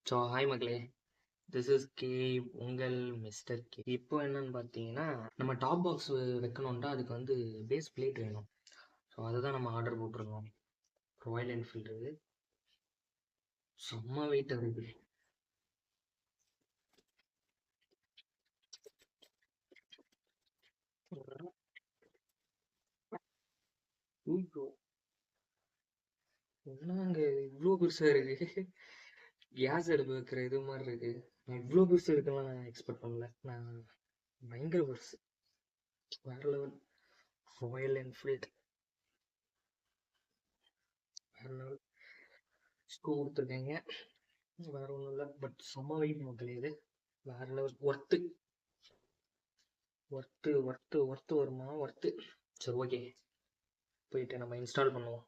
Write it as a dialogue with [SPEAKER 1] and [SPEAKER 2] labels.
[SPEAKER 1] So hi மக்களே, this is K, உங்கள் mister K. இப்போ என்னன்னு பார்த்தீங்கன்னா, நம்ம டாப் பாக்ஸ் வைக்கணும்னா அதுக்கு வந்து பேஸ் பிளேட் வேணும். ஸோ அதுதான் நம்ம ஆர்டர் போட்டிருக்கோம். ராயல் என்ஃபீல்டு செம்ம வெயிட் இருக்குது. என்னங்க இவ்வளோ பெருசாக இருக்கு. கேஸ் அடுப்பு வைக்கிற இது மாதிரி இருக்கு. நான் இவ்வளோ பெருசு இருக்குலாம் நான் எக்ஸ்பெக்ட் பண்ணல. நான் பயங்கர பெருசு, வேற லெவல். ராயல் என்ஃபீல்டு வேற லெவல். ஸ்கூ கொடுத்துருக்கீங்க, வேற ஒன்றும் இல்லை. பட் செம்ம வெயிட் மக்களே, இது வேற level. Worth worth worth worth வருமா? ஒர்த்து. சரி, ஓகே, போயிட்டு நம்ம இன்ஸ்டால் பண்ணுவோம்.